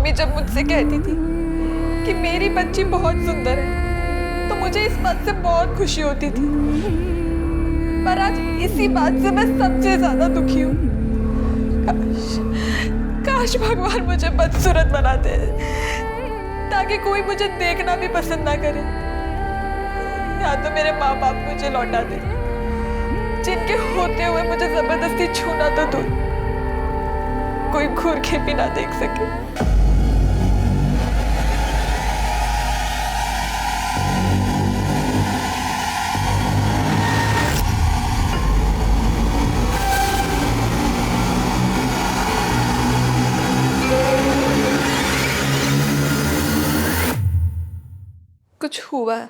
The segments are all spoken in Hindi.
मम्मी जब मुझसे कहती थी कि मेरी बच्ची बहुत सुंदर है तो मुझे इस बात से बहुत खुशी होती थी, पर आज इसी बात से मैं सबसे ज्यादा दुखी हूँ। काश भगवान मुझे बदसूरत बना दे ताकि कोई मुझे देखना भी पसंद ना करे, या तो मेरे माँ बाप मुझे लौटा दे जिनके होते हुए मुझे जबरदस्ती छूना तो दूर, कोई घूर के भी ना देख सके। कुछ हुआ है,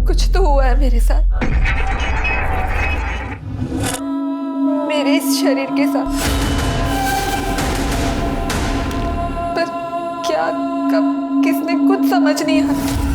कुछ तो हुआ है मेरे साथ, मेरे इस शरीर के साथ, पर क्या, कब, किसने, कुछ समझ नहीं आता।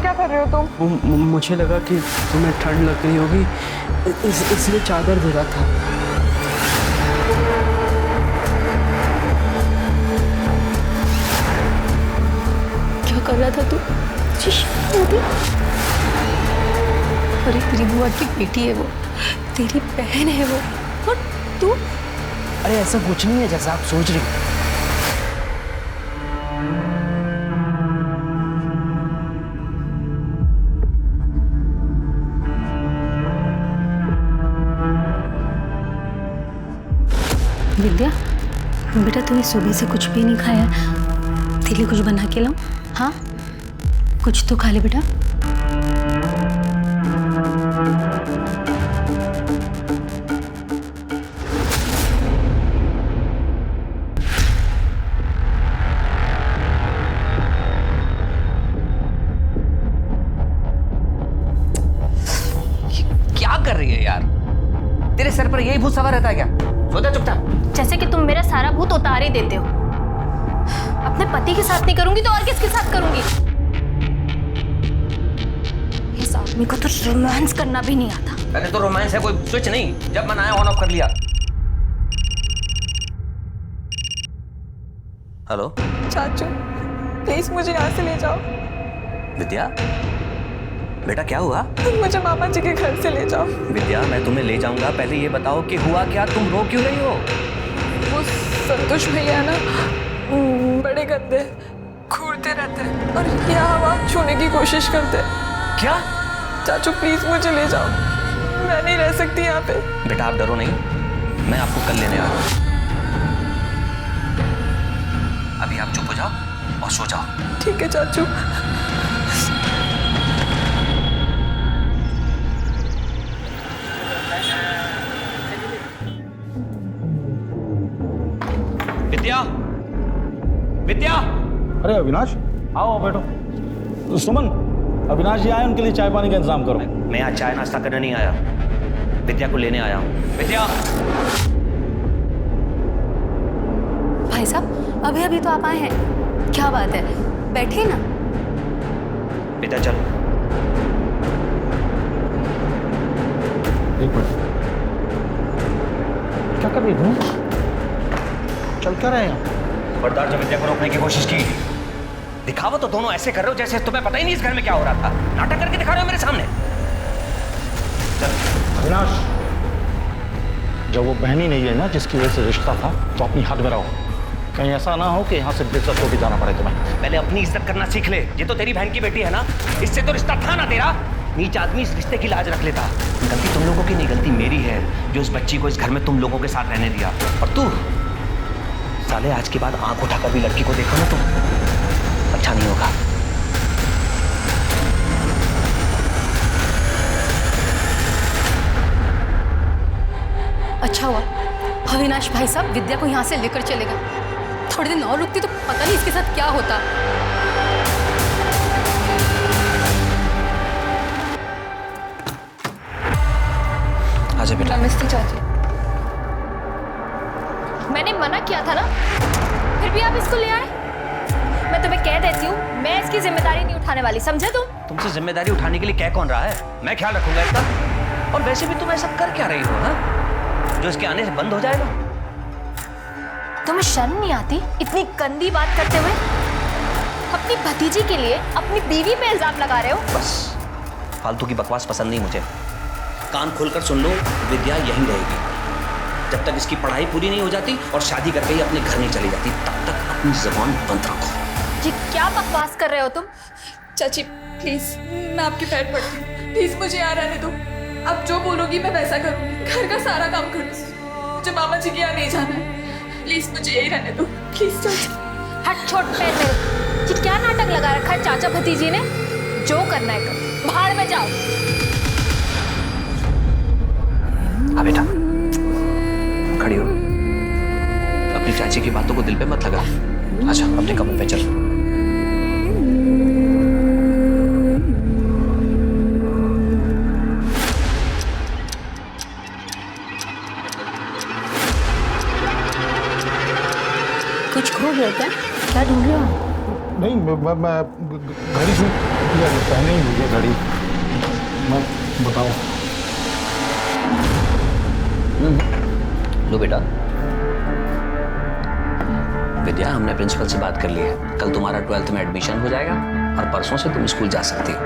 क्या कर रहे हो तुम? मुझे लगा कि तुम्हें ठंड लग रही होगी, इसलिए चादर दे रहा था। क्या कर रहा था तू? अरे तेरी बुआ की बेटी है वो, तेरी बहन है वो, और तू? अरे ऐसा कुछ नहीं है जैसा आप सोच रही हो। विद्या बेटा, तूने सुबह से कुछ भी नहीं खाया, तेरे लिए कुछ बना के लाऊं? हाँ, कुछ तो खा ले बेटा। क्या कर रही है यार? तेरे सर पर यही भूत सवार रहता है क्या? सो जा चुपचाप। जैसे कि तुम मेरा सारा भूत उतार ही देते हो। अपने पति के साथ नहीं करूंगी तो और किसके साथ करूंगी? इस आदमी को तो रोमांस करना भी नहीं आता। अरे तो रोमांस है, कोई स्विच नहीं, जब मन आया ऑन ऑफ कर लिया। हेलो चाचू प्लीज मुझे यहाँ से ले जाओ। विद्या बेटा क्या हुआ? मुझे मामा जी के घर से ले जाओ। विद्या मैं तुम्हें ले जाऊंगा, पहले ये बताओ कि हुआ क्या, तुम रो क्यों रही हो? वो संतोष भैया ना बड़े गंदे, घूरते रहते हैं और यहाँ वहाँ छूने की कोशिश करते हैं। क्या? चाचू प्लीज मुझे ले जाओ, मैं नहीं रह सकती यहाँ पे। बेटा आप डरो नहीं, मैं आपको कल लेने आ रहा हूँ। अभी आप चुप हो जाओ और सो जाओ। ठीक है चाचू। विद्या, विद्या! अरे अविनाश, आओ बैठो। सुमन, अविनाश जी आए, उनके लिए चाय पानी का इंतजाम करो। मैं आज चाय नाश्ता करने नहीं आया, विद्या को लेने आया हूँ। विद्या! भाई साहब अभी अभी तो आप आए हैं, क्या बात है, बैठिए ना। विद्या चलो। एक मिनट, क्या कर रही हो? चल क्या रहे हैं? बरदार जब विद्या को रोकने की कोशिश की, दिखावा तो दोनों ऐसे कर रहे हो जैसे तुम्हें पता ही नहीं इस घर में क्या हो रहा था। नाटक करके दिखा रहे हो मेरे सामने। अविनाश, जब वो बहन ही नहीं है ना जिसकी वजह से रिश्ता था, तो अपनी हद में रहो। कहीं ऐसा ना हो कि यहाँ से बेइज्जत होकर जाना पड़े तुम्हें। पहले अपनी इज्जत करना सीख ले। ये तो तेरी बहन की बेटी है ना, इससे तो रिश्ता था ना तेरा। नीच आदमी इस रिश्ते की लाज रख लेता। गलती तुम लोगों की नहीं, गलती मेरी है जो इस बच्ची को इस घर में तुम लोगों के साथ रहने दिया। और तू साले आज के बाद आंख उठाकर भी लड़की को देखो ना तो अच्छा नहीं होगा। अच्छा हुआ अविनाश भाई साहब विद्या को यहाँ से लेकर चले गए। थोड़े दिन और रुकती तो पता नहीं इसके साथ क्या होता। आजा बेटा। नमस्ते चाची। मैंने मना किया था ना, फिर भी आप इसको ले आए। मैं तुम्हें कह देती हूँ, मैं इसकी जिम्मेदारी नहीं उठाने वाली, समझे तुम? तुमसे जिम्मेदारी उठाने के लिए कह कौन रहा है? मैं ख्याल रखूंगा इसका। और वैसे भी तुम ऐसा कर क्या रही हो, हाँ? जो इसके आने से बंद हो जाएगा। तुम्हें शर्म नहीं आती इतनी गंदी बात करते हुए? अपनी भतीजी के लिए अपनी बीवी पे इल्जाम लगा रहे हो। बस फालतू की बकवास पसंद नहीं मुझे। कान खोलकर सुन लो, विद्या यहीं रहेगी जब तक इसकी पढ़ाई पूरी नहीं हो जाती और शादी करके ही अपने घर नहीं चली जाती। तब तक अपनी जुबान बंद रखो। जी क्या बकवास कर रहे हो तुम? चाची प्लीज, मैं आपके पैर पड़ती हूँ, प्लीज मुझे यहाँ रहने दो। अब जो बोलोगी मैं वैसा करूँगी, घर का सारा काम करूँगी। मुझे मामा जी के यहाँ नहीं जाना है, प्लीज मुझे यही रहने दो, प्लीज चाची। हट छोड़ पैर मेरे। जी क्या नाटक लगा रखा है चाचा भतीजी ने? जो करना है करो, बाहर में जाओ। आ बेटा, खड़ी हो। अपनी चाची की बातों को दिल पे मत लगा। अच्छा अपने कमरे पे चल। कुछ खो गया क्या ढूंढ रहे हो? नहीं, मैं घड़ी से पहने ही मुझे घड़ी। मैं बताओ। लो बेटा, विद्या हमने प्रिंसिपल से बात कर ली है। कल तुम्हारा 12th में एडमिशन हो जाएगा और परसों से तुम स्कूल जा सकती हो।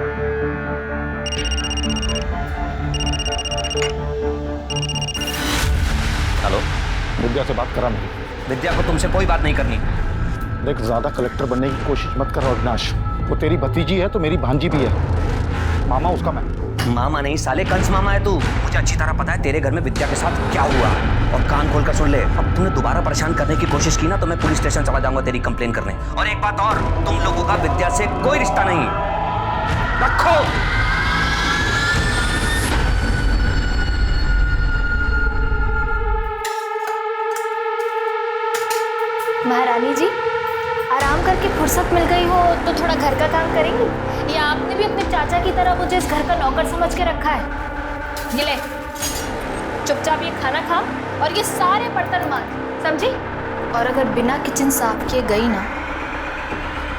हेलो, विद्या से बात करा नहीं। विद्या को तुमसे कोई बात नहीं करनी। देख, ज्यादा कलेक्टर बनने की कोशिश मत कर अविनाश। वो तेरी भतीजी है तो मेरी भांजी भी है। मामा उसका मैं। मामा नहीं साले, कंस मामा है तू। मुझे अच्छी तरह पता है तेरे घर में विद्या के साथ क्या हुआ। और कान खोलकर सुन ले, अब तुमने दोबारा परेशान करने की कोशिश की ना तो मैं पुलिस स्टेशन चला जाऊंगा तेरी कंप्लेन करने। और एक बात और, तुम लोगों का विद्या से कोई रिश्ता नहीं। रखो। महारानी जी, आराम करके फुर्सत मिल गई हो तो थोड़ा घर का काम करेंगी, या आपने भी अपने चाचा की तरह मुझे इस घर का नौकर समझ के रखा है? ये ले, चुपचाप ये खाना खा और ये सारे बर्तन मांज, समझी? और अगर बिना किचन साफ किए गई ना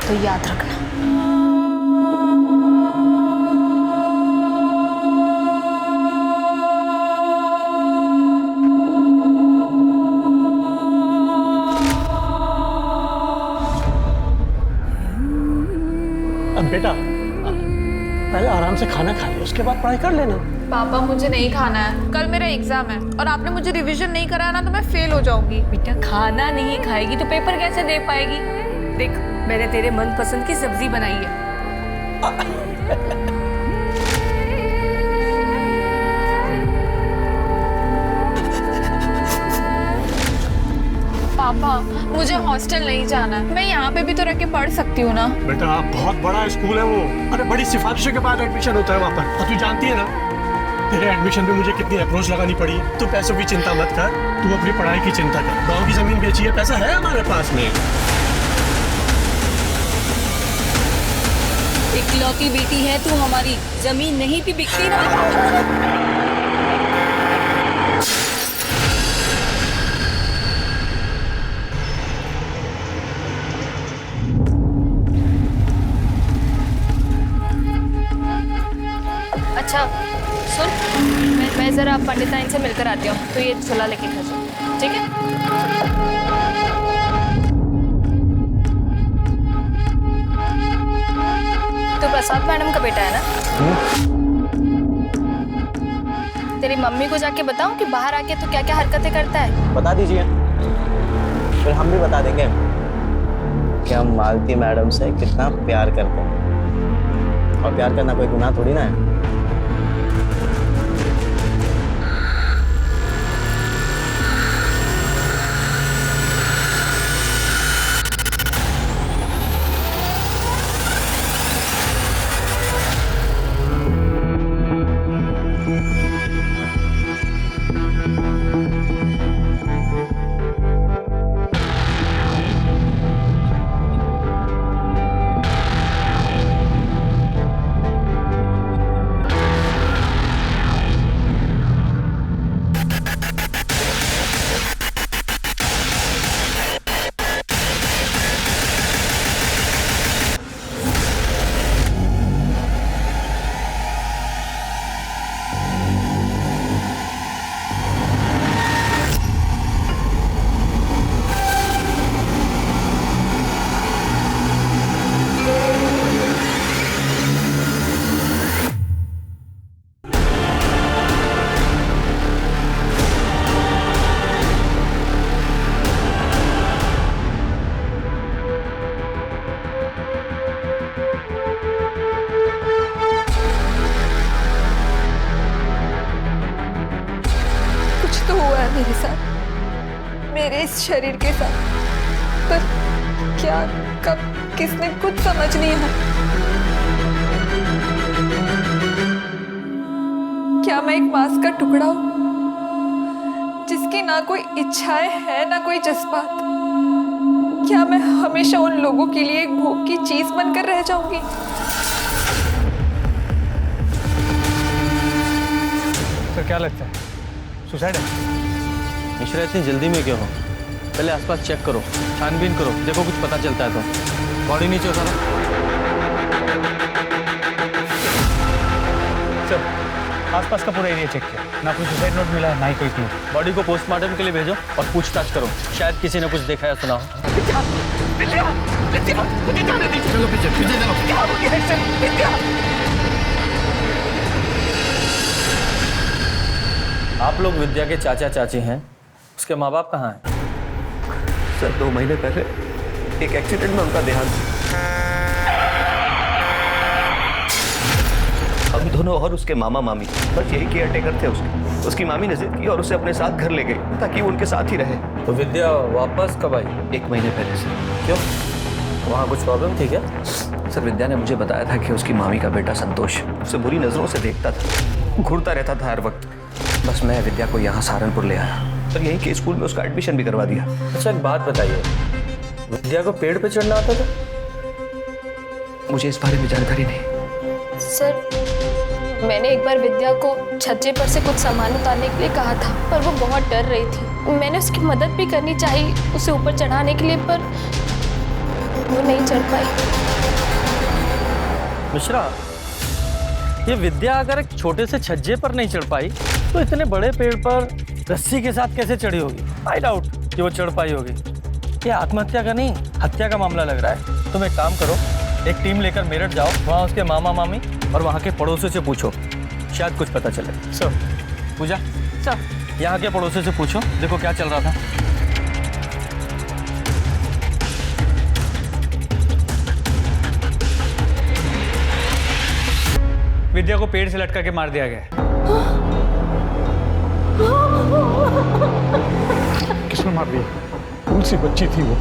तो याद रखना। बेटा पहले आराम से खाना खा ले, उसके बाद पढ़ाई कर लेना। पापा मुझे नहीं खाना है, कल मेरा एग्जाम है और आपने मुझे रिवीजन नहीं कराया ना तो मैं फेल हो जाऊंगी। बेटा खाना नहीं खाएगी तो पेपर कैसे दे पाएगी? देख मैंने तेरे मनपसंद की सब्जी बनाई है। पापा मुझे हॉस्टल नहीं जाना है, मैं यहाँ पे भी तो रह के पढ़ सकती हूँ ना। बेटा बहुत बड़ा स्कूल है वो, अरे बड़ी सिफारिशों के बाद एडमिशन होता है वहाँ पर। और तू जानती है ना तेरे एडमिशन पे मुझे कितनी अप्रोच लगानी पड़ी। तू पैसों की चिंता मत कर, तू अपनी पढ़ाई की चिंता कर। गाँव की जमीन बेची है, पैसा है हमारे पास में। इकलौती बेटी है तू हमारी, जमीन नहीं भी बिकती ना। अच्छा सुन, मैं ज़रा पंडिताइन से मिलकर आती हूँ, तो ये झोला लेके घर जाओ, ठीक है? तो प्रसाद मैडम का बेटा है ना? तेरी मम्मी को जाके बताऊं कि बाहर आके तो क्या क्या हरकतें करता है? बता दीजिए, फिर हम भी बता देंगे कि हम मालती मैडम से कितना प्यार करते हैं। और प्यार करना कोई गुनाह थोड़ी ना है। तो हुआ है मेरे साथ, मेरे इस शरीर के साथ, पर क्या, कब, किसने, कुछ समझ नहीं है। क्या मैं एक मांस का टुकड़ा हूं जिसकी ना कोई इच्छाएं है ना कोई जज्बात? क्या मैं हमेशा उन लोगों के लिए एक भोग की चीज बनकर रह जाऊंगी? तो क्या लगता है, सुसाइड है? मिश्रा, इतनी जल्दी में क्यों हो? पहले आसपास चेक करो, छानबीन करो, देखो कुछ पता चलता है तो। बॉडी नीचे उतारो। सर, आसपास का पूरा एरिया चेक किया, ना कोई सुसाइड नोट मिला है, ना ही कोई क्लू। बॉडी को पोस्टमार्टम के लिए भेजो और पूछताछ करो, शायद किसी ने कुछ देखा या सुना हो। चलो पीछे पीछे चलो। आप लोग विद्या के चाचा चाची हैं, उसके माँ बाप कहाँ हैं? सर 2 महीने पहले एक एक्सीडेंट में उनका देहांत। हम दोनों और उसके मामा मामी बस यही केयर टेकर थे उसके। उसकी मामी ने जिद की और उसे अपने साथ घर ले गई ताकि वो उनके साथ ही रहे। तो विद्या वापस कब आई? 1 महीने पहले से। क्यों, वहाँ कुछ प्रॉब्लम थी क्या? सर विद्या ने मुझे बताया था कि उसकी मामी का बेटा संतोष उसे बुरी नजरों से देखता था, घूरता रहता था हर वक्त। बस मैं विद्या को यहाँ सहारनपुर ले आया और यहीं के स्कूल में उसका एडमिशन भी करवा दिया। अच्छा, एक बात बताइए, विद्या को पेड़ पे चढ़ना आता था? मुझे इस बारे में जानकारी नहीं। सर, मैंने एक बार विद्या को छज्जे पर से कुछ सामान उतारने के लिए कहा था, पर वो बहुत डर रही थी। मैंने उसकी मदद भी करनी चाहिए उसे ऊपर चढ़ाने के लिए, पर वो नहीं चढ़ पाई। मिश्रा, ये विद्या अगर एक छोटे से छज्जे पर नहीं चढ़ पाई तो इतने बड़े पेड़ पर रस्सी के साथ कैसे चढ़ी होगी? आई डाउट कि वो चढ़ पाई होगी। ये आत्महत्या का नहीं, हत्या का मामला लग रहा है। तुम एक काम करो, एक टीम लेकर मेरठ जाओ, वहाँ उसके मामा मामी और वहाँ के पड़ोसियों से पूछो, शायद कुछ पता चले। सर। पूजा, सर, यहाँ के पड़ोसियों से पूछो, देखो क्या चल रहा था। विद्या को पेड़ से लटका के मार दिया गया। किसने मार दिया? कौन सी बच्ची थी वो,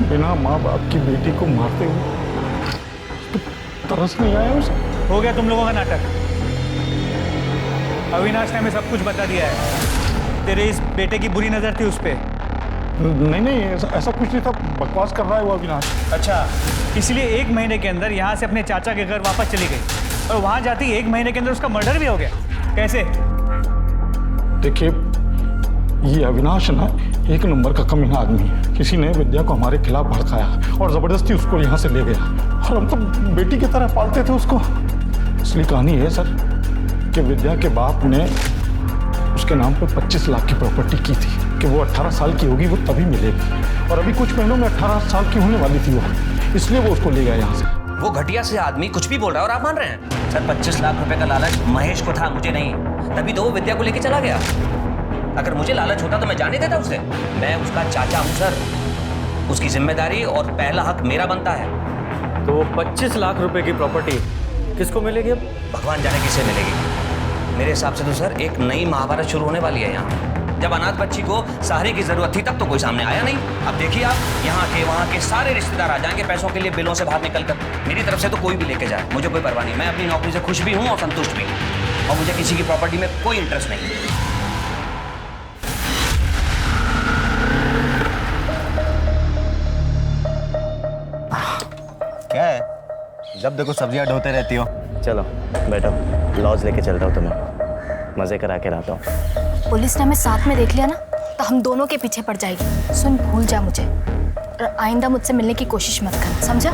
बिना माँ बाप की बेटी को मारते हुए? तो तरस नहीं आया उसे? हो गया तुम लोगों का नाटक। अविनाश ने हमें सब कुछ बता दिया है। तेरे इस बेटे की बुरी नजर थी उस पे। नहीं, ऐसा कुछ नहीं था, बकवास कर रहा है वो अविनाश। अच्छा, इसलिए 1 महीने के अंदर यहाँ से अपने चाचा के घर वापस चली गई और वहां जाती 1 महीने के अंदर उसका मर्डर भी हो गया। कैसे? देखिए, ये अविनाश ना एक नंबर का कमीना आदमी है। किसी ने विद्या को हमारे खिलाफ भड़काया और जबरदस्ती उसको यहाँ से ले गया, और हम तो बेटी की तरह पालते थे उसको। असली कहानी है सर कि विद्या के बाप ने उसके नाम पर 25 लाख की प्रॉपर्टी की थी कि वो 18 साल की होगी वो तभी मिलेगी, और अभी कुछ महीनों में 18 साल की होने वाली थी वो, इसलिए वो उसको ले गया यहाँ से। वो घटिया से आदमी कुछ भी बोल रहा है और आप मान रहे हैं? सर 25 लाख रुपए का लालच महेश को था, मुझे नहीं। तभी तो वो विद्या को लेके चला गया। अगर मुझे लालच होता तो मैं जाने देता उसे। मैं उसका चाचा हूं सर, उसकी जिम्मेदारी और पहला हक मेरा बनता है। तो वो 25 लाख रुपए की प्रॉपर्टी किसको मिलेगी अब? भगवान जाने किसे मिलेगी। मेरे हिसाब से तो सर एक नई महाभारत शुरू होने वाली है यहाँ। जब अनाथ बच्ची को सहारे की जरूरत थी तब तो कोई सामने आया नहीं। अब देखिए आप, यहाँ के वहाँ के सारे रिश्तेदार आ जाएंगे पैसों के लिए बिलों से बाहर निकल कर। मेरी तरफ से तो कोई भी लेके जाए, मुझे कोई परवाह नहीं। मैं अपनी नौकरी से खुश भी हूँ और संतुष्ट भी हूँ, और मुझे किसी की प्रॉपर्टी में कोई इंटरेस्ट नहीं। क्या है, जब देखो सब्जियां ढोते रहती हो। चलो बैठो, लॉज लेके चलता हूँ तुम्हें, मजे करा के रहता हूँ। पुलिस ने हमें साथ में देख लिया ना तो हम दोनों के पीछे पड़ जाएगी। सुन, भूल जा मुझे और आइंदा मुझसे मिलने की कोशिश मत कर, समझा?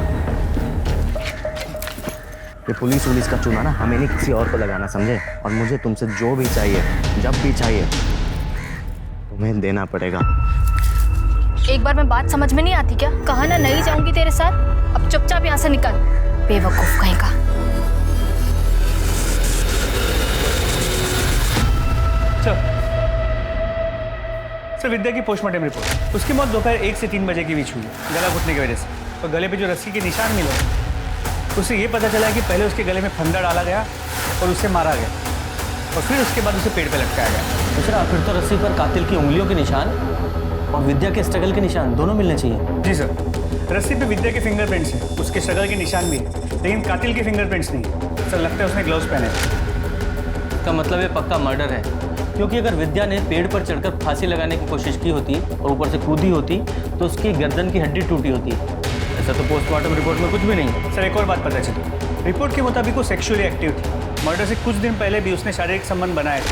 ये पुलिस का चूना ना हमें नहीं किसी और को लगाना, समझे? और मुझे तुमसे जो भी चाहिए, जब भी चाहिए, तुम्हें देना पड़ेगा। एक बार मैं बात समझ में नहीं आती क्या? कहा ना नहीं जाऊंगी तेरे साथ, अब चुपचाप यहाँ से निकल, बेवकूफ कहीं का। चल सर, विद्या की पोस्टमार्टम रिपोर्ट। उसकी मौत दोपहर 1 से 3 बजे के बीच हुई है, गला घुटने की वजह से। और गले पे जो रस्सी के निशान मिले, उससे ये पता चला कि पहले उसके गले में फंदा डाला गया और उसे मारा गया, और फिर उसके बाद उसे पेड़ पे लटकाया गया। दूसरा, फिर तो रस्सी पर कातिल की उंगलियों के निशान और विद्या के स्ट्रगल के निशान दोनों मिलने चाहिए। जी सर, रस्सी पे विद्या के फिंगरप्रिंट्स हैं, उसके स्ट्रगल के निशान भी है, लेकिन कातिल के फिंगरप्रिंट्स नहीं। सर लगता है उसने ग्लव्स पहने हैं। इसका मतलब ये पक्का मर्डर है, क्योंकि अगर विद्या ने पेड़ पर चढ़कर फांसी लगाने की कोशिश की होती और ऊपर से कूदी होती तो उसकी गर्दन की हड्डी टूटी होती। ऐसा तो पोस्टमार्टम रिपोर्ट में कुछ भी नहीं। सर एक और बात पता चली, रिपोर्ट के मुताबिक वो सेक्सुअली एक्टिव थी। मर्डर से कुछ दिन पहले भी उसने शारीरिक संबंध बनाए थे,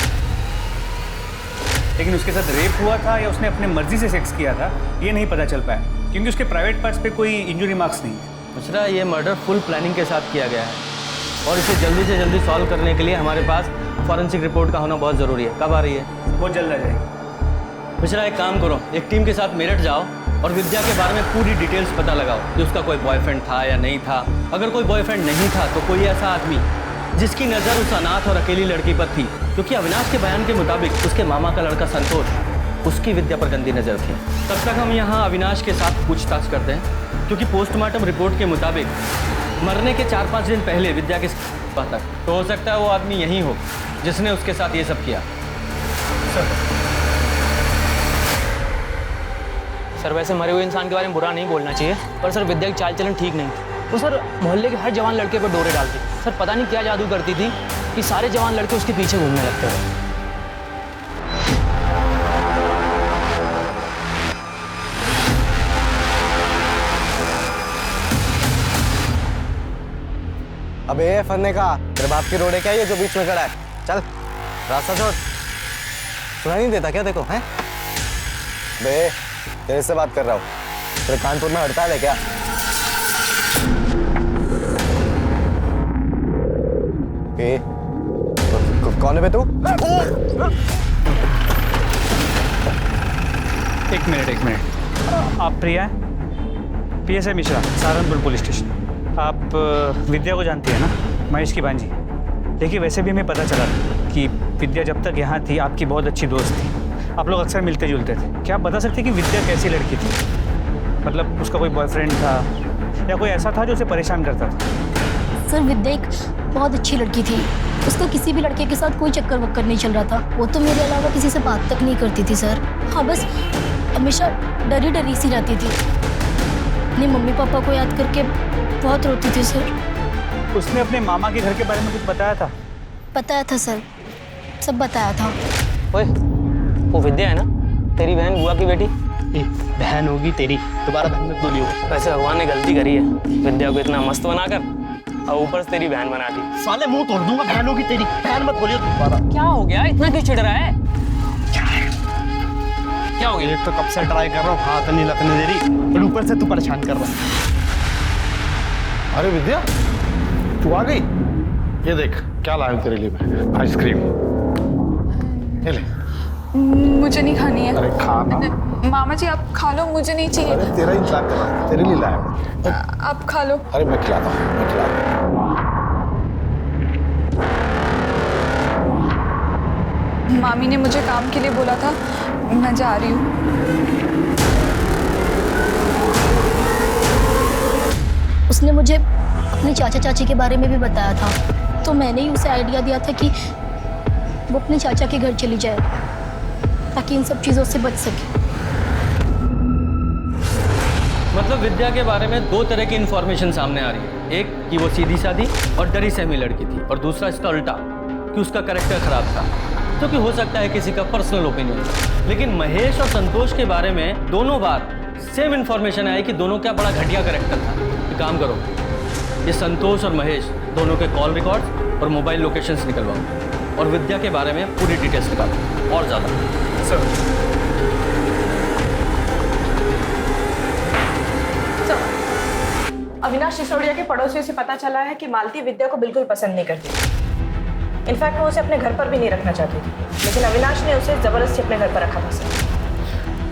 लेकिन उसके साथ रेप हुआ था या उसने अपने मर्जी से सेक्स किया था ये नहीं पता चल पाया, क्योंकि उसके प्राइवेट पार्ट्स पे कोई इंजुरी मार्क्स नहीं है। दूसरा, ये मर्डर फुल प्लानिंग के साथ किया गया है और इसे जल्दी से जल्दी सॉल्व करने के लिए हमारे पास फॉरेंसिक रिपोर्ट का होना बहुत ज़रूरी है। कब आ रही है? बहुत जल्द आ जाएगी। दूसरा, एक काम करो, एक टीम के साथ मेरठ जाओ और विद्या के बारे में पूरी डिटेल्स पता लगाओ कि उसका कोई बॉयफ्रेंड था या नहीं था। अगर कोई बॉयफ्रेंड नहीं था तो कोई ऐसा आदमी जिसकी नज़र उस अनाथ और अकेली लड़की पर थी, क्योंकि अविनाश के बयान के मुताबिक उसके मामा का लड़का संतोष, उसकी विद्या पर गंदी नज़र थी। तब तक हम यहाँ अविनाश के साथ पूछताछ करते हैं, क्योंकि पोस्टमार्टम रिपोर्ट के मुताबिक मरने के 4-5 दिन पहले विद्या के तक, तो हो सकता है वो आदमी यही हो जिसने उसके साथ ये सब किया। सर वैसे मरे हुए इंसान के बारे में बुरा नहीं बोलना चाहिए, पर सर विद्या की चाल चलन ठीक नहीं थी। वो सर मोहल्ले के हर जवान लड़के पर डोरे डालती। सर पता नहीं क्या जादू करती थी कि सारे जवान लड़के उसके पीछे घूमने लगते थे। अबे फन्ने का, तेरे बाप की रोड है क्या ये जो बीच में खड़ा है? चल रास्ता छोड़, सुनाई नहीं देता क्या? देखो हैं बे, तेरे से बात कर रहा हूँ। तेरे कानपुर में हड़ताल है क्या? कौन है बे तू? एक मिनट। आप प्रिया हैं? PSI Mishra, Saharanpur police station. आप विद्या को जानती है ना, महेश की भांजी? देखिए वैसे भी हमें पता चला कि विद्या जब तक यहाँ थी आपकी बहुत अच्छी दोस्त थी, आप लोग अक्सर मिलते जुलते थे। क्या आप बता सकते कि विद्या कैसी लड़की थी? मतलब उसका कोई बॉयफ्रेंड था या कोई ऐसा था जो उसे परेशान करता था? सर विद्या एक बहुत अच्छी लड़की थी, उसका किसी भी लड़के के साथ कोई चक्कर वक्कर नहीं चल रहा था। वो तो मेरे अलावा किसी से बात तक नहीं करती थी सर। हाँ बस हमेशा डरी डरी सी रहती थी, अपने मम्मी पापा को याद करके बहुत रोती थी सर। उसने अपने मामा के घर के बारे में कुछ बताया था? बताया था सर, सब बताया था। ओए, वो विद्या है ना तेरी बहन, बुआ की बेटी? बहन होगी तेरी, दोबारा बहन मत बोलियो। वैसे भगवान ने गलती करी है, विद्या को इतना मस्त बनाकर और ऊपर से तेरी बहन बना दी। साले मुंह तोड़ दूंगा, बहन होगी तेरी, बहन मत बोलियो दोबारा। क्या हो गया, इतना क्यों चिढ़ रहा है? क्या हो गया? एक तो कब से ट्राई कर रहा हूँ, हाथ नहीं लगने दे रही, और ऊपर से तू परेशान कर रहा है। अरे विद्या, तू आ गई? ये देख क्या लाया हूं तेरे लिए मैं, आइसक्रीम। ये ले। मुझे नहीं खानी है। अरे खा ना। मामा जी आप खा लो, मुझे नहीं चाहिए। अरे तेरा इंतजार कर रहा हूं, तेरे लिए लाया हूं। आप खा लो। अरे मैं खिलाता हूँ, मैं खिलाता हूँ। मामी ने मुझे काम के लिए बोला था, मैं जा रही हूँ। उसने मुझे अपने चाचा चाची के बारे में भी बताया था, तो मैंने ही उसे आइडिया दिया था कि वो अपने चाचा के घर चली जाए ताकि इन सब चीज़ों से बच सके। मतलब विद्या के बारे में दो तरह की इंफॉर्मेशन सामने आ रही है, एक कि वो सीधी सादी और डरी सहमी लड़की थी, और दूसरा इसका उल्टा कि उसका कैरेक्टर खराब था, जो कि हो सकता है किसी का पर्सनल ओपिनियन। लेकिन महेश और संतोष के बारे में दोनों बार सेम इंफॉर्मेशन आई कि दोनों का बड़ा घटिया कैरेक्टर था। एक काम करो, ये संतोष और महेश दोनों के कॉल रिकॉर्ड्स और मोबाइल लोकेशंस निकलवाओ और विद्या के बारे में पूरी डिटेल्स निकालो और ज़्यादा। सर अविनाश सिसोदिया के पड़ोसियों से पता चला है कि मालती विद्या को बिल्कुल पसंद नहीं करती। इनफैक्ट वो उसे अपने घर पर भी नहीं रखना चाहती थी, लेकिन अविनाश ने उसे जबरदस्ती अपने घर पर रखा था सर।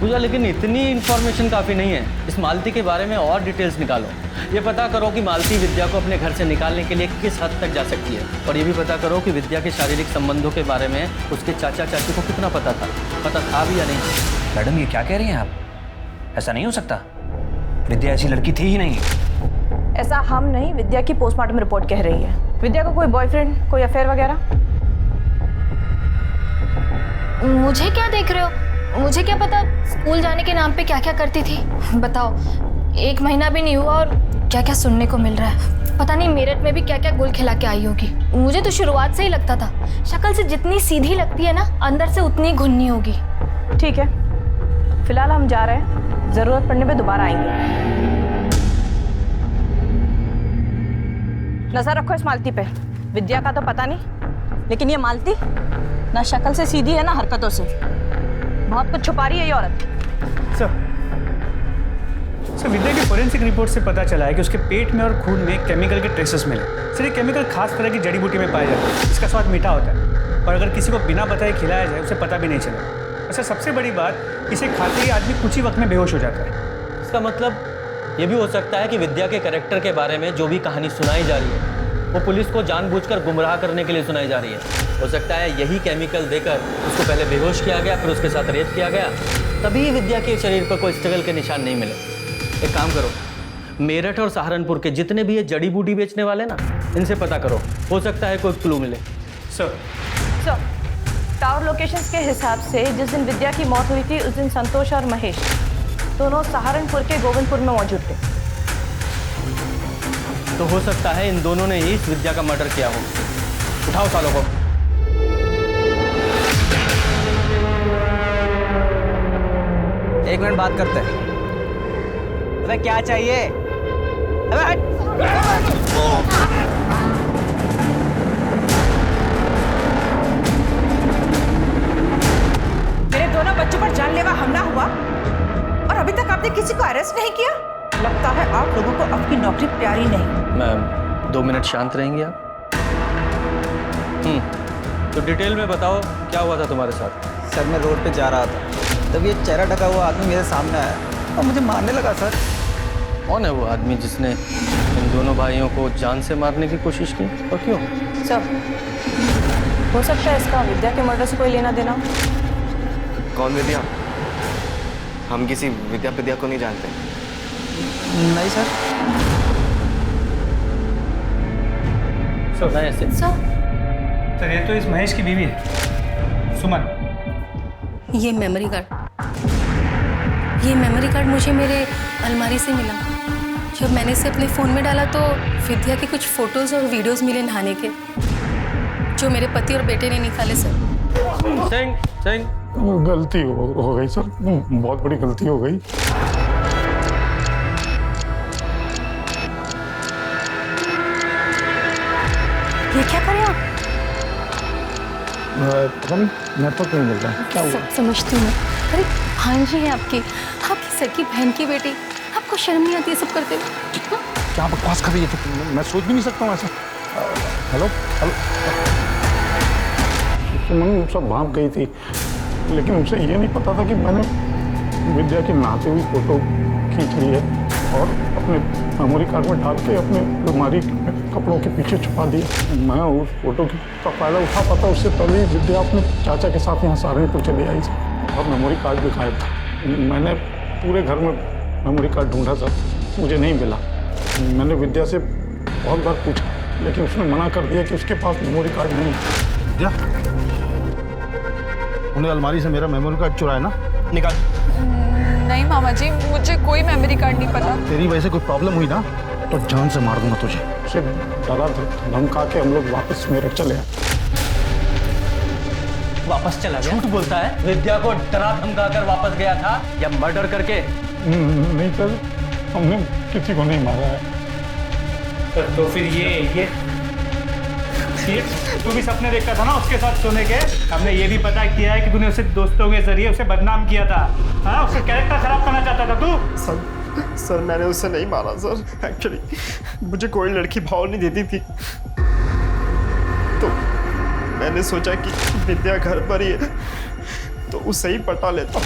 पूजा, लेकिन इतनी इन्फॉर्मेशन काफ़ी नहीं है। इस मालती के बारे में और डिटेल्स निकालो। ये पता करो कि मालती विद्या को अपने घर से निकालने के लिए किस हद तक जा सकती है, और ये भी पता करो कि विद्या के शारीरिक संबंधों के बारे में उसके चाचा चाची को कितना पता था भी या नहीं। मैडम, ये क्या कह रही हैं आप? ऐसा नहीं हो सकता, विद्या ऐसी लड़की थी ही नहीं। ऐसा हम नहीं, विद्या की पोस्टमार्टम रिपोर्ट कह रही है। विद्या को कोई बॉयफ्रेंड, कोई अफेयर वगैरह? मुझे क्या देख रहे हो? मुझे क्या पता स्कूल जाने के नाम पे क्या क्या करती थी। बताओ, 1 महीना भी नहीं हुआ और क्या क्या सुनने को मिल रहा है। पता नहीं मेरठ में भी क्या क्या गुल खिला के आई होगी। मुझे तो शुरुआत से ही लगता था, शक्ल से जितनी सीधी लगती है ना, अंदर से उतनी घुन्नी होगी। ठीक है, फिलहाल हम जा रहे हैं, जरूरत पड़ने पे दोबारा आएंगे। नजर रखो इस मालती पे। विद्या का तो पता नहीं, लेकिन ये मालती ना शक्ल से सीधी है ना हरकतों से। बहुत कुछ छुपा रही है ये औरत। सर विद्या की फोरेंसिक रिपोर्ट से पता चला है कि उसके पेट में और खून में केमिकल के ट्रेसेस मिले। सर ये केमिकल खास तरह की जड़ी बूटी में पाया जाता है, इसका स्वाद मीठा होता है, और अगर किसी को बिना बताए खिलाया जाए उसे पता भी नहीं चलेगा। और सर सबसे बड़ी बात, इसे खाते ही आदमी कुछ ही वक्त में बेहोश हो जाता है। इसका मतलब ये भी हो सकता है कि विद्या के कैरेक्टर के बारे में जो भी कहानी सुनाई जा रही है वो पुलिस को जानबूझकर गुमराह करने के लिए सुनाई जा रही है। हो सकता है यही केमिकल देकर उसको पहले बेहोश किया गया, फिर उसके साथ रेप किया गया, तभी विद्या के शरीर पर कोई स्ट्रगल के निशान नहीं मिले। एक काम करो, मेरठ और सहारनपुर के जितने भी ये जड़ी बूटी बेचने वाले ना, इनसे पता करो, हो सकता है कोई क्लू मिले। सर टावर लोकेशंस के हिसाब से जिस दिन विद्या की मौत हुई थी उस दिन संतोष और महेश दोनों सहारनपुर के गोविंदपुर में मौजूद थे। तो हो सकता है इन दोनों ने ही इस विद्या का मर्डर किया हो। उठाओ सालों को। एक मिनट बात करते हैं। अबे क्या चाहिए? मेरे दोनों बच्चों पर जानलेवा हमला हुआ और अभी तक आपने किसी को अरेस्ट नहीं किया। लगता है आप लोगों को आपकी नौकरी प्यारी नहीं। मैम 2 मिनट शांत रहेंगे आप? तो डिटेल में बताओ क्या हुआ था तुम्हारे साथ? सर मैं रोड पे जा रहा था, तब ये चेहरा ढका हुआ आदमी मेरे सामने आया और मुझे मारने लगा। सर कौन है वो आदमी जिसने इन दोनों भाइयों को जान से मारने की कोशिश की, और क्यों? सर हो सकता है इसका विद्या के मर्डर से कोई लेना देना। कौन विद्या? हम किसी विद्या को नहीं जानते। नहीं सर। सर ये तो इस महेश की बीवी है, सुमन। ये मेमोरी कार्ड मुझे मेरे अलमारी से मिला। जब मैंने इसे अपने फ़ोन में डाला तो विद्या के कुछ फ़ोटोज़ और वीडियोज़ मिले नहाने के, जो मेरे पति और बेटे ने निकाले। सर गलती हो गई सर, बहुत बड़ी गलती हो गई। ये क्या करें आप? पता नहीं, नेटवर्क नहीं मिल रहा है। क्या हुआ? समझती हूँ। अरे भांजी है आपकी सगी बहन की बेटी, आपको शर्म नहीं आती है सब करते हुए? क्या बकवास कर रही है? तो मैं सोच भी नहीं सकता हूँ ऐसा। हेलो सुमन सब भाग गई थी, लेकिन उसे ये नहीं पता था कि मैंने विद्या की नहाती हुई फोटो खींच ली है। और अपने मेमोरी कार्ड में डाल के अपने अलमारी में कपड़ों के पीछे छुपा दिया। मैं उस फोटो का फायदा उठा पाता उससे पहले विद्या अपने चाचा के साथ यहाँ सहारनपुर चली आई सर, और मेमोरी कार्ड भी गायब था। मैंने पूरे घर में मेमोरी कार्ड ढूंढा सर, मुझे नहीं मिला। मैंने विद्या से बहुत बार पूछा लेकिन उसने मना कर दिया कि उसके पास मेमोरी कार्ड नहीं है। विद्या, उन्हें अलमारी से मेरा मेमोरी कार्ड चुराया ना, निकाल। नहीं मामा जी, मुझे कोई मेमोरी कार्ड नहीं पता। तेरी वजह से कोई प्रॉब्लम हुई ना तो जान से मार दूंगा तुझे। उसे डरा धमका के हम लोग वापस मेरठ चले आए। वापस चला गया? झूठ बोलता है। विद्या को डरा धमका कर वापस गया था या मर्डर करके? नहीं सर, हमने किसी को नहीं मारा है। तो फिर ये तू भी सपने देखता था ना उसके साथ सोने के। हमने ये भी पता किया है कि तूने उसे दोस्तों के जरिए उसे बदनाम किया था। हाँ, उसका कैरेक्टर खराब करना चाहता था तू। सर मैंने उसे नहीं मारा सर। एक्चुअली मुझे कोई लड़की भाव नहीं देती थी, तो मैंने सोचा कि विद्या घर पर ही है तो उसे ही पटा लेता।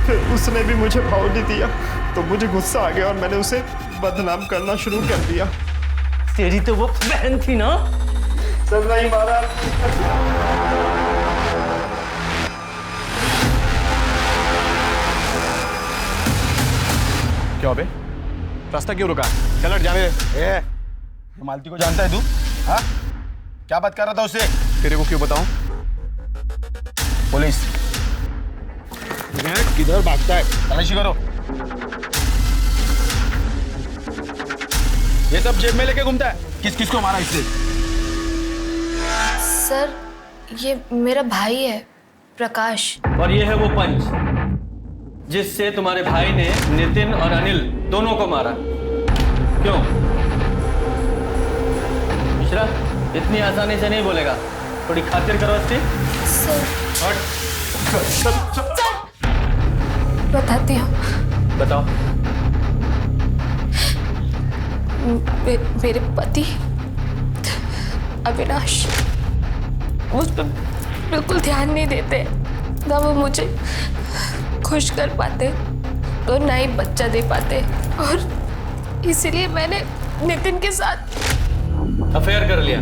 फिर उसने भी मुझे भाव नहीं दिया तो मुझे गुस्सा आ गया और मैंने उसे बदनाम करना शुरू कर दिया। तेरी तो वो बहन थी ना। सर नहीं मारा। क्या बे, रास्ता क्यों रुका? चल हट, जाने दे। मालती को जानता है तू? हाँ, क्या बात कर रहा था उससे? तेरे को क्यों बताऊं? पुलिस किधर भागता है, तलाशी करो। ये सब जेब में लेके घूमता है। किस किस को मारा इससे? सर ये मेरा भाई है प्रकाश। और ये है वो पंच जिससे तुम्हारे भाई ने नितिन और अनिल दोनों को मारा। क्यों मिश्रा, इतनी आसानी से नहीं बोलेगा, थोड़ी खातिर करो इसकी। सर बताती हूँ। बताओ। मेरे पति अविनाश मुझ पर बिल्कुल ध्यान नहीं देते, ना वो मुझे खुश कर पाते तो ना ही बच्चा दे पाते, और इसीलिए मैंने नितिन के साथ अफेयर कर लिया।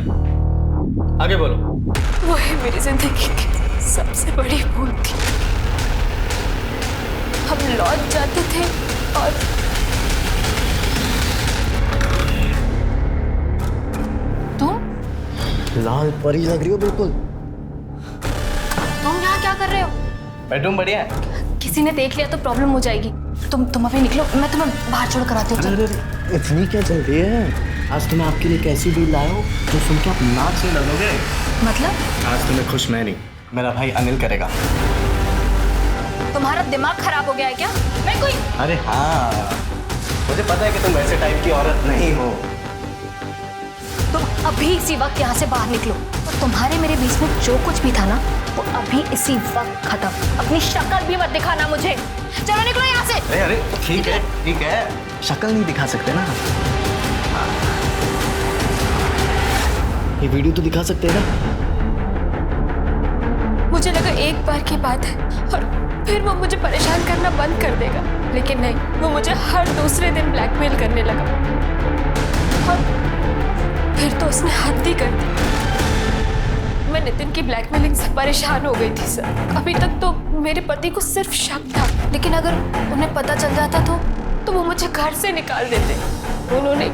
आगे बोलो। वो है मेरी जिंदगी की सबसे बड़ी भूल थी। हम लौट जाते थे और लाल परी लग रही हो बिल्कुल। तुम यहाँ क्या कर रहे हो? बेडरूम बढ़िया है। किसी ने देख लिया तो प्रॉब्लम हो जाएगी। तुम अभी निकलो, मैं तुम्हें बाहर छोड़ कर आती हूँ। अरे इतनी क्या जल्दी है? आज तुम्हें आपके लिए कैसी डील लाया हो तो सुन के आप नाक से लगोगे। मतलब? आज तुम्हें खुश मैं नहीं, मेरा भाई अनिल करेगा। तुम्हारा दिमाग खराब हो गया है क्या? मैं कोई अरे हाँ, मुझे पता है कि तुम वैसे टाइप की औरत नहीं हो। तुम अभी इसी वक्त यहाँ से बाहर निकलो, और तुम्हारे मेरे बीच में जो कुछ भी था ना वो अभी इसी वक्त खत्म। अपनी शक्ल भी मत दिखाना मुझे। चलो निकलो यहाँ से। अरे अरे ठीक है, शक्ल नहीं दिखा सकते ना। ये वीडियो तो दिखा सकते हैं ना। मुझे लगा एक बार की बात है और फिर वो मुझे परेशान करना बंद कर देगा, लेकिन नहीं, वो मुझे हर दूसरे दिन ब्लैकमेल करने लगा, और फिर तो उसने हद ही कर दी। मैं नितिन की ब्लैकमेलिंग से परेशान हो गई थी सर। अभी तक तो मेरे पति को सिर्फ शक था, लेकिन अगर उन्हें पता चल जाता तो वो मुझे घर से निकाल देते। उन्होंने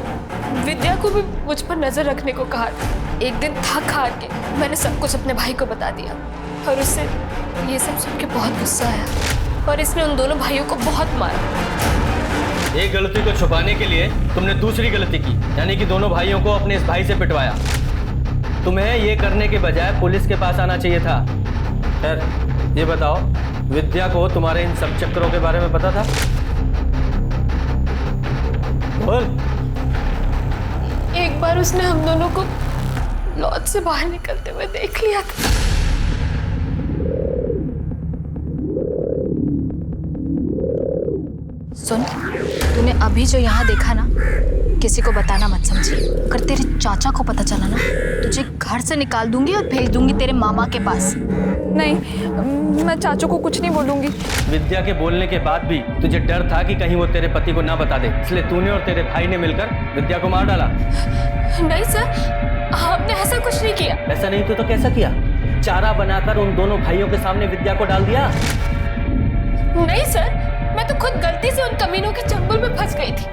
विद्या को भी मुझ पर नजर रखने को कहा था। एक दिन थक हार के मैंने सब कुछ अपने भाई को बता दिया, और उससे ये सब सुन के बहुत गुस्सा आया, और इसने उन दोनों भाइयों को बहुत मारा। एक गलती को छुपाने के लिए तुमने दूसरी गलती की, यानी कि दोनों भाइयों को अपने इस भाई से पिटवाया। तुम्हें ये करने के बजाय पुलिस के पास आना चाहिए था। खैर, ये बताओ, विद्या को तुम्हारे इन सब चक्करों के बारे में पता था? बोल। एक बार उसने हम दोनों को लॉज से बाहर निकलते हुए देख लिया था। सुन, तूने अभी जो यहाँ देखा ना, किसी को बताना मत समझी। अगर तेरे चाचा को पता चला ना, तुझे घर से निकाल दूंगी और भेज दूंगी तेरे मामा के पास। नहीं, मैं चाचू को कुछ नहीं बोलूंगी। विद्या के बोलने के बाद भी तुझे डर था कि कहीं वो तेरे पति को ना बता दे, इसलिए तूने और तेरे भाई ने मिलकर विद्या को मार डाला। नहीं सर, हमने ऐसा कुछ नहीं किया। ऐसा नहीं तो कैसा किया? चारा बनाकर उन दोनों भाइयों के सामने विद्या को डाल दिया। नहीं सर, मैं तो खुद गलती से उन कमीनों के चंगुल में फंस गई थी।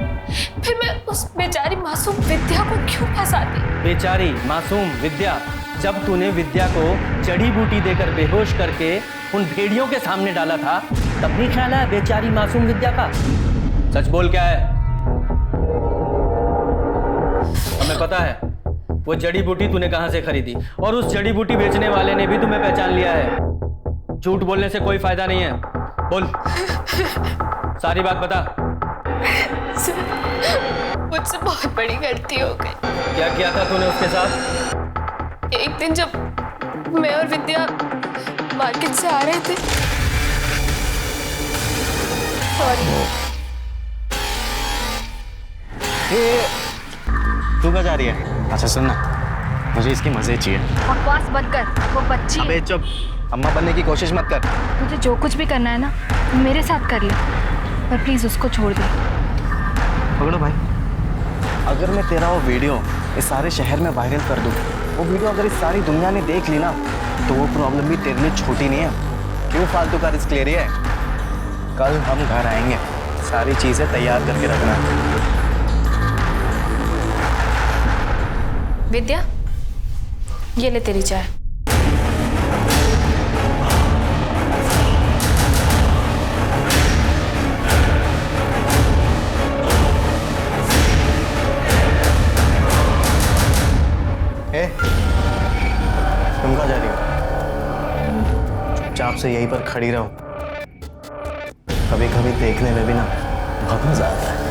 फिर मैं उस बेचारी मासूम विद्या को क्यों फंसाती? बेचारी मासूम विद्या? जब तूने विद्या को जड़ी बूटी देकर बेहोश करके उन भेड़ियों के सामने डाला था, तब नहीं ख्याल आया बेचारी मासूम विद्या का? सच बोल, क्या है? हमें पता है वो जड़ी बूटी तूने कहां से खरीदी, और उस जड़ी बूटी बेचने वाले ने भी तुम्हें पहचान लिया है। झूठ बोलने से कोई फायदा नहीं है, बोल सारी बात बता। सर, मुझसे बहुत बड़ी गलती हो गई। क्या किया था तूने उसके साथ? एक दिन जब मैं और विद्या मार्केट से आ रहे थे, सॉरी। तू कहाँ जा रही है? अच्छा सुन ना, मुझे इसकी मजे चाहिए। बकवास मत कर, वो बच्ची। अबे चुप, अम्मा बनने की कोशिश मत कर। तुझे जो कुछ भी करना है ना, मेरे साथ कर ले, पर प्लीज उसको छोड़ दे। पकड़ो भाई। अगर मैं तेरा वो वीडियो इस सारे शहर में वायरल कर दूं, वो वीडियो अगर इस सारी दुनिया ने देख ली ना, तो वो प्रॉब्लम भी तेरे लिए छोटी नहीं है। क्यों फालतू का रिस्क ले रही है? कल हम घर आएंगे, सारी चीजें तैयार करके रखना। विद्या, ये ले तेरी चाय। तुम कहाँ जा रही हो? चुपचाप से यहीं पर खड़ी रहो। कभी कभी देखने में भी ना बहुत मजा आता है।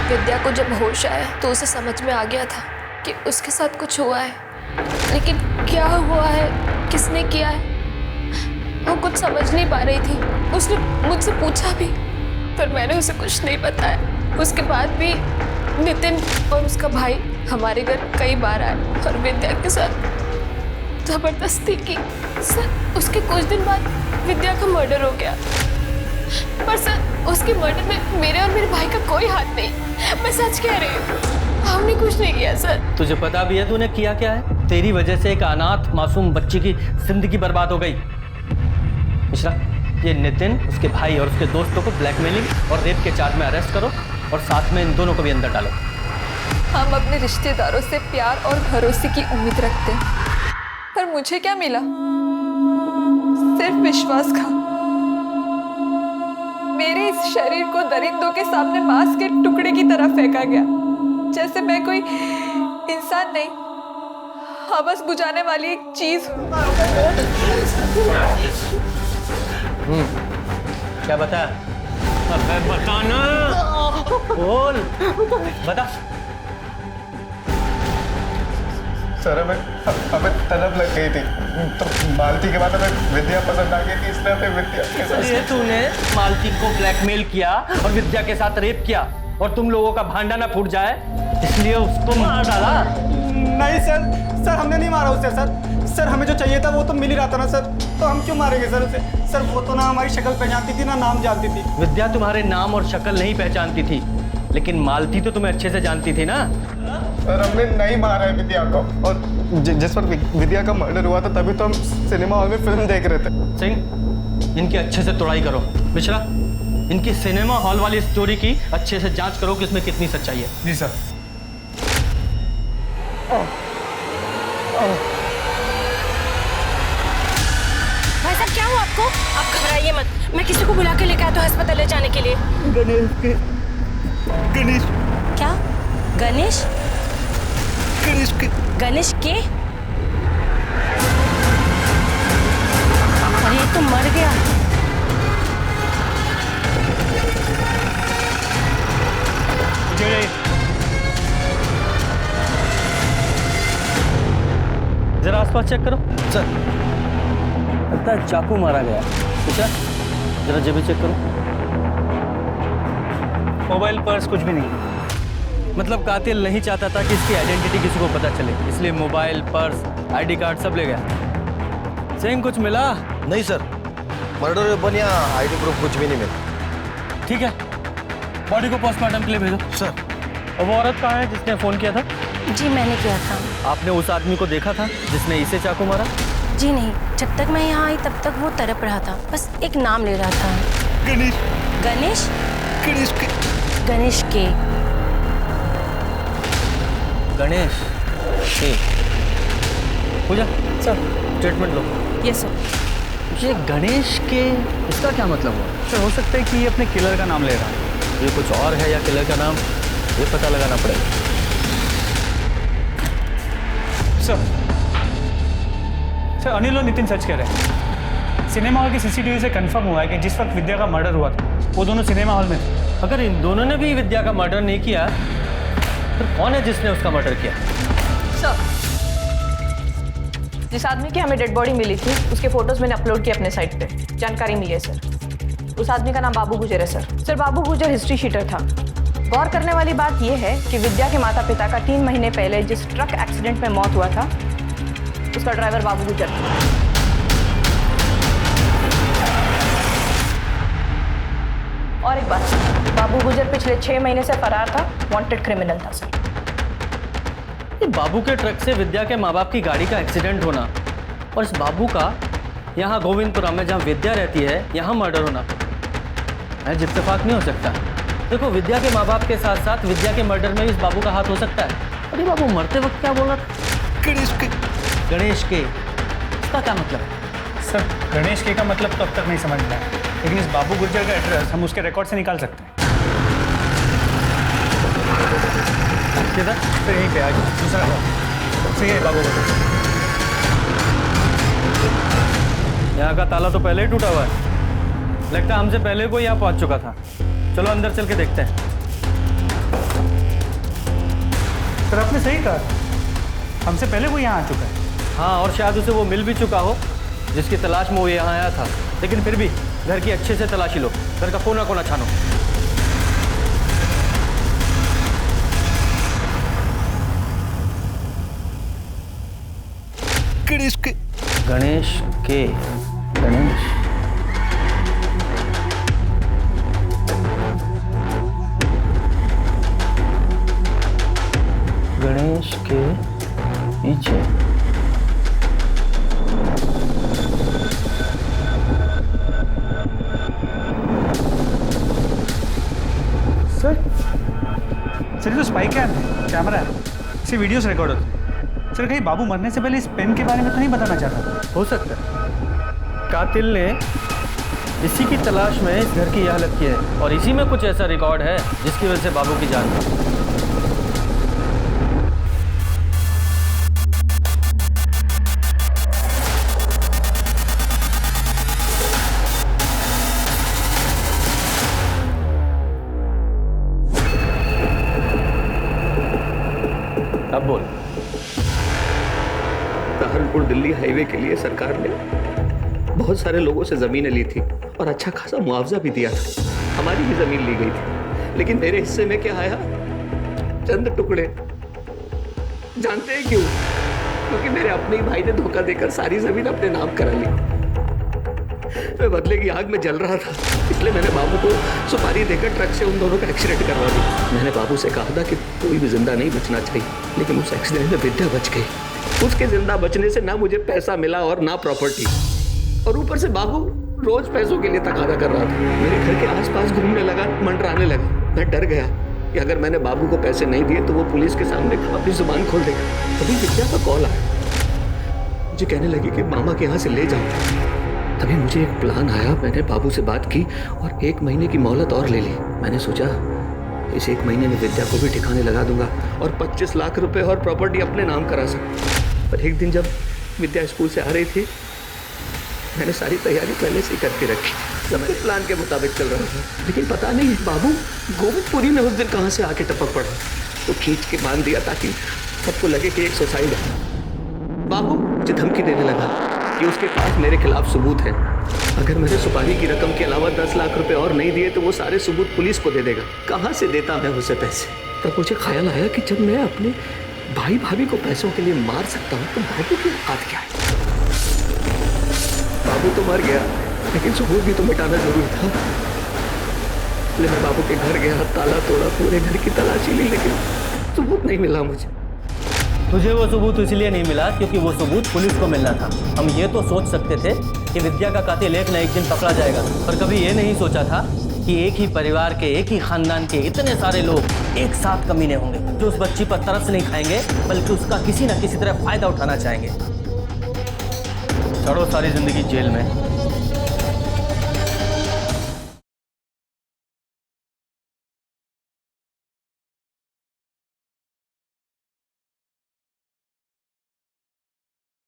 विद्या को जब होश आया तो उसे समझ में आ गया था कि उसके साथ कुछ हुआ है, लेकिन क्या हुआ है, किसने किया है, वो कुछ समझ नहीं पा रही थी। उसने मुझसे पूछा भी, पर मैंने उसे कुछ नहीं बताया। उसके बाद भी नितिन और उसका भाई हमारे घर कई बार आए और विद्या के साथ जबरदस्ती की। सर, उसके कुछ दिन बाद विद्या का मर्डर हो गया, पर सर उसके मर्डर में मेरे और मेरे भाई का कोई हाथ नहीं। मैं सच कह रही हूँ, हमने कुछ नहीं किया सर। तुझे पता भी है तूने किया क्या है? तेरी वजह से एक अनाथ मासूम बच्ची की जिंदगी बर्बाद हो गई। मिश्रा, ये नितिन, उसके भाई और उसके दोस्तों को ब्लैकमेलिंग और रेप के चार्ज में अरेस्ट करो, और साथ में इन दोनों को भी अंदर डालो। हम अपने रिश्तेदारों से प्यार और भरोसे की उम्मीद रखते हैं, पर मुझे क्या मिला? सिर्फ विश्वासघात। मेरे इस शरीर को दरिंदों के सामने मांस के टुकड़े की तरह फेंका गया, जैसे मैं कोई इंसान नहीं, हवस बुझाने वाली एक चीज हूं। क्या बता? अबे बताना, बोल, बता। सर, हमें तलब लग गई थी, तो मालती के बाद हमें विद्या पसंद आ गई थी, इसलिए हमें विद्या के साथ। ये तूने मालती को ब्लैकमेल किया और विद्या के साथ रेप किया, और तुम लोगों का भांडा ना फूट जाए इसलिए उसको मार डाला। नहीं सर, हमने नहीं मारा उसे सर, हमें जो चाहिए था वो तो मिल ही रहा था ना सर, तो हम क्यों मारेंगे सर उसे? सर, वो तो ना हमारी शक्ल पहचानती थी ना नाम जानती थी। विद्या तुम्हारे नाम और शक्ल नहीं पहचानती थी, लेकिन मालती तो तुम्हें अच्छे से जानती थी ना। सर, हमने नहीं मारा है विद्या को, और जिस पर विद्या का मर्डर हुआ था तभी तो हम सिनेमा हॉल में फिल्म देख रहे थे। सिंह, इनकी अच्छे से तोड़ाई करो। मिश्रा, इनकी सिनेमा हॉल वाली स्टोरी की अच्छे से जांच करो कि इसमें कितनी सच्चाई है। जी सर। भाई साहब, क्या हुआ आपको? आप घबराइए मत, मैं किसी को बुला के लेकर आया तो अस्पताल ले जाने के लिए। गणेश। क्या? गणेश? गणेश के? अरे ये तो मर गया। जरा आसपास चेक करो। सर, लगता है चाकू मारा गया। अच्छा जरा जेबें चेक करो। मोबाइल पर्स कुछ भी नहीं। मतलब कातिल नहीं चाहता था कि इसकी आइडेंटिटी किसी को पता चले, इसलिए मोबाइल, पर्स, आईडी कार्ड सब ले गया। सिंह कुछ मिला? नहीं सर, मर्डर वेपन या आईडी प्रूफ कुछ भी नहीं मिला। ठीक है, बॉडी को पोस्टमार्टम के लिए भेजो। सर। और वो औरत कहाँ है जिसने फोन किया था? जी मैंने किया था। आपने उस आदमी को देखा था जिसने इसे चाकू मारा? जी नहीं, जब तक मैं यहाँ आई तब तक वो तड़प रहा था, बस एक नाम ले रहा था। गणेश। गणेश? गणेश के। गणेश के। गणेश के। पूजा सर स्टेटमेंट लो। Yes sir. ये गणेश के, इसका क्या मतलब हुआ? सर हो सकता है कि ये अपने किलर का नाम ले रहा है। ये कुछ और है या किलर का नाम, ये पता लगाना पड़ेगा। सर अनिल और नितिन सच कह रहे हैं। सिनेमा हॉल की सीसीटीवी से कंफर्म हुआ है कि जिस वक्त विद्या का मर्डर हुआ था वो दोनों सिनेमा हॉल में थे। अगर इन दोनों ने भी विद्या का मर्डर नहीं किया फिर कौन है जिसने उसका मर्डर किया? सर, जिस आदमी की हमें डेड बॉडी मिली थी उसके फोटोज मैंने अपलोड किए अपने साइट पे। जानकारी मिली है सर। उस आदमी का नाम बाबू गुजर है सर। सर बाबू गुजर हिस्ट्री शीटर था। गौर करने वाली बात यह है कि विद्या के माता पिता का 3 महीने पहले जिस ट्रक एक्सीडेंट में मौत हुआ था उसका ड्राइवर बाबू गुजर था। और एक बात, बाबू गुजर पिछले 6 महीने से फरार था, वांटेड क्रिमिनल था सर। ये बाबू के ट्रक से विद्या के माँ बाप की गाड़ी का एक्सीडेंट होना और इस बाबू का यहाँ गोविंदपुरा में जहाँ विद्या रहती है यहाँ मर्डर होना महज इत्तेफाक नहीं हो सकता। देखो विद्या के माँ बाप के साथ साथ विद्या के मर्डर में भी इस बाबू का हाथ हो सकता है। और ये बाबू मरते वक्त क्या बोला था? गणेश के। गणेश के, इसका क्या मतलब है? सर गणेश के का मतलब तो अब तक नहीं समझ में आया, लेकिन इस बाबू गुर्जर का एड्रेस हम उसके रिकॉर्ड से निकाल सकते हैं। किधर? सर यहीं पे आज दूसरा सही है बाबू गुर्जर। यहाँ का ताला तो पहले ही टूटा हुआ है, लगता है हमसे पहले कोई यहाँ पहुँच चुका था। चलो अंदर चल के देखते हैं। सर आपने सही कहा, हमसे पहले वो यहाँ आ चुका है। हाँ, और शायद उसे वो मिल भी चुका हो जिसकी तलाश में वो यहाँ आया था। लेकिन फिर भी घर की अच्छे से तलाशी लो, घर का कोना कोना छानो। गणेश के। गणेश के। गणेश गणेश के पीछे। सर ये तो स्पाई कैमरा है, इससे वीडियोस रिकॉर्ड होते हैं। सर कहीं बाबू मरने से पहले इस पेन के बारे में तो नहीं बताना चाहता? हो सकता है कातिल ने इसी की तलाश में इस घर की यह हालत की है और इसी में कुछ ऐसा रिकॉर्ड है जिसकी वजह से बाबू की जान गई। अब बोल। सहारनपुर दिल्ली हाईवे के लिए सरकार ने बहुत सारे लोगों से जमीनें ली थी और अच्छा खासा मुआवजा भी दिया था। हमारी भी जमीन ली गई थी, लेकिन मेरे हिस्से में क्या आया? चंद टुकड़े। जानते हैं क्यों? क्योंकि मेरे अपने ही भाई ने धोखा देकर सारी जमीन अपने नाम करा ली। मैं बदले की आग में जल रहा था, इसलिए मैंने बाबू को सुपारी देकर ट्रक से उन दोनों का एक्सीडेंट करवा दिया। मैंने बाबू से कहा था कि कोई भी जिंदा नहीं बचना चाहिए, लेकिन उस एक्सीडेंट में विद्या बच गई। उसके जिंदा बचने से ना मुझे पैसा मिला और ना प्रॉपर्टी, और ऊपर से बाबू रोज पैसों के लिए तकादा कर रहा था। मेरे घर के आसपास घूमने लगा, मंडराने लगा। मैं डर गया कि अगर मैंने बाबू को पैसे नहीं दिए तो वो पुलिस के सामने अपनी जुबान खोल देगा। तभी विद्या का कॉल आया, मुझे कहने लगी कि मामा के यहाँ से ले जाओ। तभी मुझे एक प्लान आया। मैंने बाबू से बात की और 1 महीने की मोहलत और ले ली। मैंने सोचा इस 1 महीने में विद्या को भी ठिकाने लगा दूंगा और 25 लाख रुपए और प्रॉपर्टी अपने नाम करा सकूं। पर एक दिन जब विद्या स्कूल से आ रही थी, मैंने सारी तैयारी पहले से ही करके रखी, सब कुछ प्लान के मुताबिक चल रहा था। लेकिन पता नहीं बाबू गोविंदपुरी में उस दिन कहाँ से आके टपक पड़ा, तो खींच के बांध दिया ताकि सबको लगे कि एक सुसाइड है। बाबू मुझे धमकी देने लगा कि उसके पास मेरे खिलाफ सबूत है। अगर मैंने सुपारी की रकम के अलावा 10 लाख रुपए और नहीं दिए तो वो सारे सबूत पुलिस को दे देगा। कहाँ से देता मैं उसे पैसे? तब मुझे ख्याल आया कि जब मैं अपने भाई भाभी को पैसों के लिए मार सकता हूँ तो बाबू की औकात क्या है? बाबू तो मर गया, लेकिन सबूत भी तो मिटाना जरूरी था। इसलिए मैं बाबू के घर गया, ताला तोड़ा, पूरे घर की तलाशी ली, लेकिन सबूत नहीं मिला मुझे। तुझे वो सबूत इसलिए नहीं मिला क्योंकि वो सबूत पुलिस को मिलना था। हम ये तो सोच सकते थे कि विद्या का कातिल एक न एक दिन पकड़ा जाएगा, पर कभी ये नहीं सोचा था कि एक ही परिवार के, एक ही खानदान के इतने सारे लोग एक साथ कमीने होंगे जो उस बच्ची पर तरस नहीं खाएंगे बल्कि उसका किसी न किसी तरह फायदा उठाना चाहेंगे। चढ़ो सारी जिंदगी जेल में,